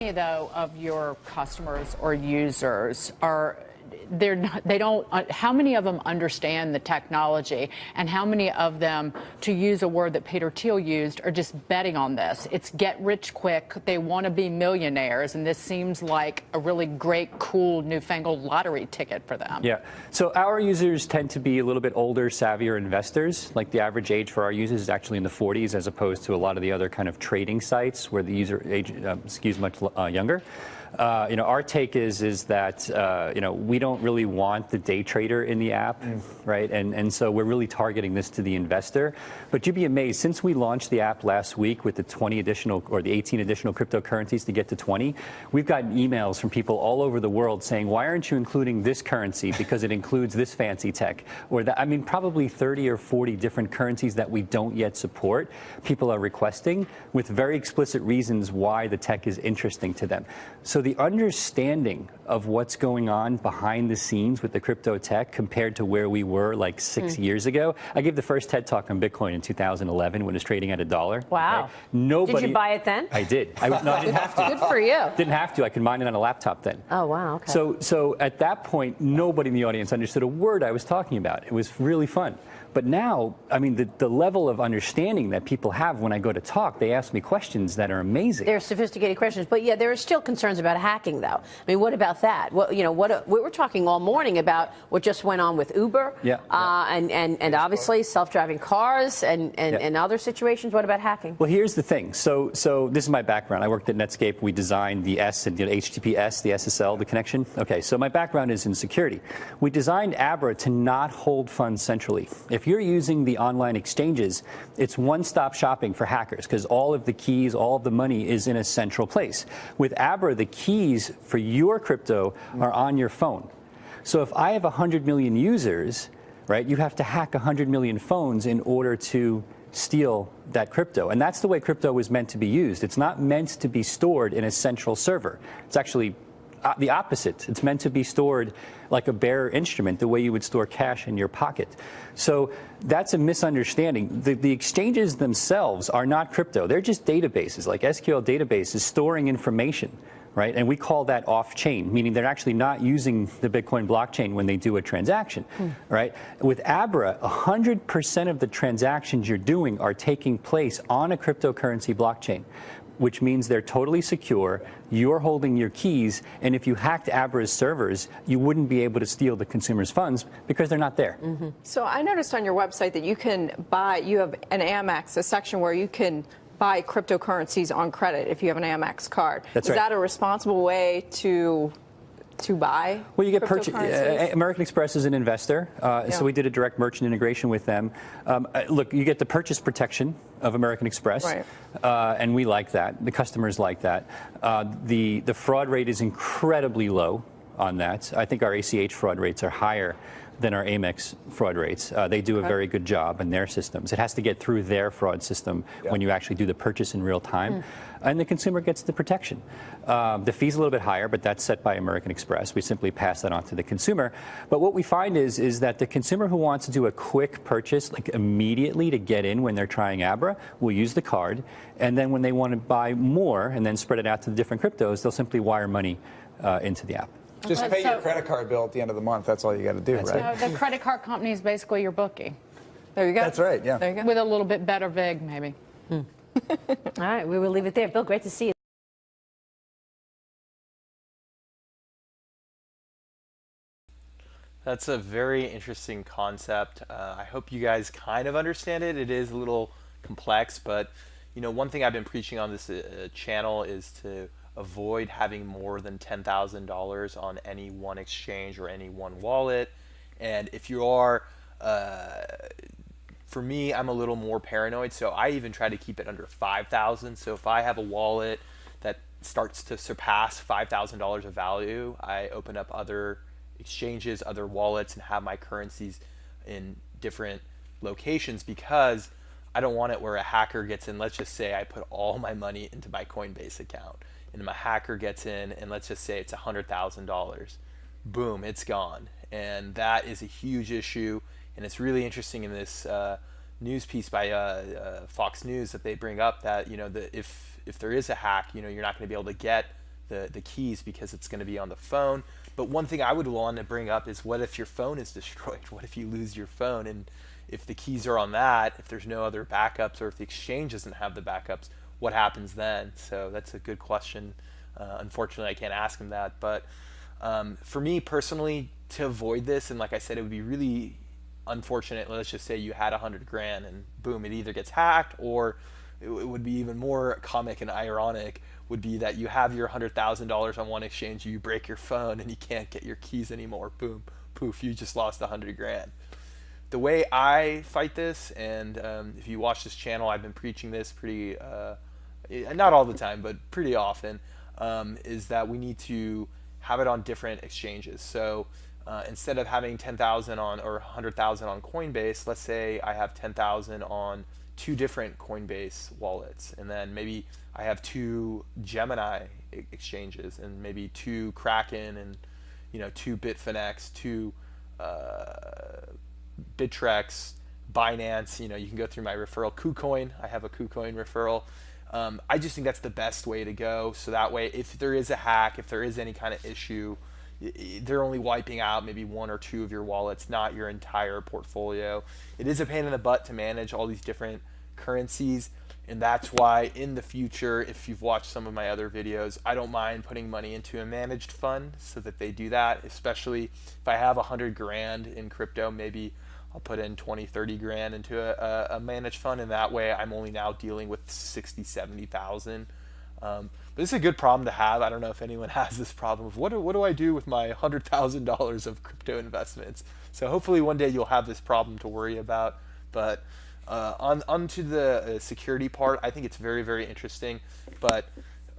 Though of your customers or users are they don't how many of them understand the technology, and how many of them, to use a word that Peter Thiel used, are just betting on this? It's get rich quick. They want to be millionaires, and this seems like a really great, cool, newfangled lottery ticket for them. Yeah. So our users tend to be a little bit older, savvier investors. Like the average age for our users is actually in the 40s, as opposed to a lot of the other kind of trading sites where the user age skews much younger. Our take is that we don't really want the day trader in the app, right? And so we're really targeting this to the investor. But you'd be amazed, since we launched the app last week with the 20 additional or the 18 additional cryptocurrencies to get to 20, we've gotten emails from people all over the world saying, why aren't you including this currency because it includes this fancy tech? Or that, I mean, probably 30 or 40 different currencies that we don't yet support. People are requesting with very explicit reasons why the tech is interesting to them. So the understanding of what's going on behind the scenes with the crypto tech compared to where we were like 6 years ago. I gave the first TED Talk on Bitcoin in 2011 when it was trading at $1. Wow. Okay? Nobody. Did you buy it then? I did. No, I didn't have to. Good for you. Didn't have to. I could mine it on a laptop then. Oh, wow. Okay. So at that point, nobody in the audience understood a word I was talking about. It was really fun. But now, I mean, the level of understanding that people have when I go to talk, they ask me questions that are amazing. They're sophisticated questions, but yeah, there are still concerns about hacking, though. I mean, what about that? Well, we were talking all morning about what just went on with Uber, and obviously self-driving cars and other situations. What about hacking? Well, here's the thing. So this is my background. I worked at Netscape. We designed the S and HTTPS, the SSL, the connection. Okay, so my background is in security. We designed ABRA to not hold funds centrally. If you're using the online exchanges, it's one-stop shopping for hackers because all of the keys, all of the money is in a central place. With ABRA, the keys for your crypto are on your phone. So if I have 100 million users, right, you have to hack 100 million phones in order to steal that crypto. And that's the way crypto is meant to be used. It's not meant to be stored in a central server. It's actually the opposite. It's meant to be stored like a bearer instrument, the way you would store cash in your pocket. So that's a misunderstanding. The exchanges themselves are not crypto. They're just databases, like SQL databases storing information, right? And we call that off-chain, meaning they're actually not using the Bitcoin blockchain when they do a transaction, right? With ABRA, 100% of the transactions you're doing are taking place on a cryptocurrency blockchain, which means they're totally secure, you're holding your keys, and if you hacked ABRA's servers, you wouldn't be able to steal the consumer's funds because they're not there. So I noticed on your website that you have an Amex, a section where you can buy cryptocurrencies on credit if you have an Amex card. That's Is right. that a responsible way to buy? Well, you get cryptocurrencies? American Express is an investor, so we did a direct merchant integration with them. Look, you get the purchase protection of American Express, right. And we like that. The customers like that. The fraud rate is incredibly low on that. I think our ACH fraud rates are higher than our Amex fraud rates. They do a very good job in their systems. It has to get through their fraud system when you actually do the purchase in real time. And the consumer gets the protection. The fee's a little bit higher, but that's set by American Express. We simply pass that on to the consumer. But what we find is that the consumer who wants to do a quick purchase, like immediately to get in when they're trying ABRA, will use the card. And then when they want to buy more and then spread it out to the different cryptos, they'll simply wire money into the app. Just pay your credit card bill at the end of the month. That's all you got to do, right? The credit card company is basically your bookie. There you go. That's right, yeah. There you go. With a little bit better VIG, maybe. All right, we will leave it there. Bill, great to see you. That's a very interesting concept. I hope you guys kind of understand it. It is a little complex, but one thing I've been preaching on this channel is to avoid having more than $10,000 on any one exchange or any one wallet. And if you are, for me, I'm a little more paranoid, so I even try to keep it under $5,000. So if I have a wallet that starts to surpass $5,000 of value, I open up other exchanges, other wallets, and have my currencies in different locations, because I don't want it where a hacker gets in. Let's just say I put all my money into my Coinbase account, and my hacker gets in, and let's just say it's $100,000. Boom, it's gone. And that is a huge issue. And it's really interesting in this news piece by Fox News that they bring up that if there is a hack, you're not going to be able to get the keys because it's going to be on the phone. But one thing I would want to bring up is, what if your phone is destroyed? What if you lose your phone? And if the keys are on that, if there's no other backups, or if the exchange doesn't have the backups, what happens then? So that's a good question. Unfortunately, I can't ask him that. But for me personally, to avoid this, and like I said, it would be really unfortunate. Let's just say you had 100 grand and boom, it either gets hacked, or it would be even more comic and ironic would be that you have your $100,000 on one exchange, you break your phone and you can't get your keys anymore. Boom, poof, you just lost 100 grand. The way I fight this, and if you watch this channel, I've been preaching this pretty, not all the time, but pretty often, is that we need to have it on different exchanges. So instead of having 10,000 on or 100,000 on Coinbase, let's say I have 10,000 on 2 different Coinbase wallets, and then maybe I have 2 Gemini exchanges, and maybe 2 Kraken, and 2 Bitfinex, 2 Bittrex, Binance. You can go through my referral, KuCoin. I have a KuCoin referral. I just think that's the best way to go. So that way, if there is a hack, if there is any kind of issue, they're only wiping out maybe 1 or 2 of your wallets, not your entire portfolio. It is a pain in the butt to manage all these different currencies, and that's why in the future, if you've watched some of my other videos, I don't mind putting money into a managed fund so that they do that. Especially if I have 100 grand in crypto, maybe I'll put in 20, 30 grand into a managed fund, and that way I'm only now dealing with 60, 70,000. But this is a good problem to have. I don't know if anyone has this problem of what do I do with my $100,000 of crypto investments. So hopefully one day you'll have this problem to worry about. But onto the security part, I think it's very, very interesting. But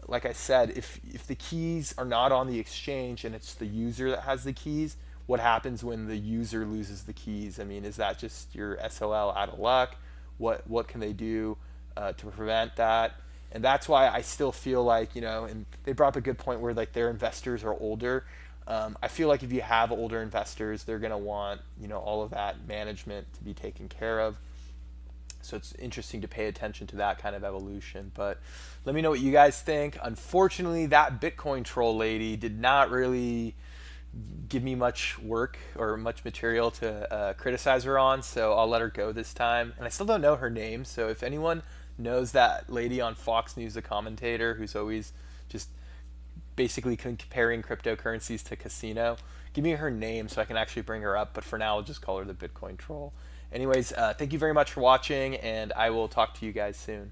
like I said, if the keys are not on the exchange and it's the user that has the keys, what happens when the user loses the keys? I mean, is that just your SOL out of luck? What can they do to prevent that? And that's why I still feel like, and they brought up a good point where like their investors are older. I feel like if you have older investors, they're going to want, all of that management to be taken care of. So it's interesting to pay attention to that kind of evolution. But let me know what you guys think. Unfortunately, that Bitcoin troll lady did not really give me much work or much material to criticize her on, so I'll let her go this time. And I still don't know her name, so if anyone knows that lady on Fox News, the commentator who's always just basically comparing cryptocurrencies to casino, give me her name so I can actually bring her up. But for now, I'll just call her the Bitcoin troll. Anyways, thank you very much for watching, and I will talk to you guys soon.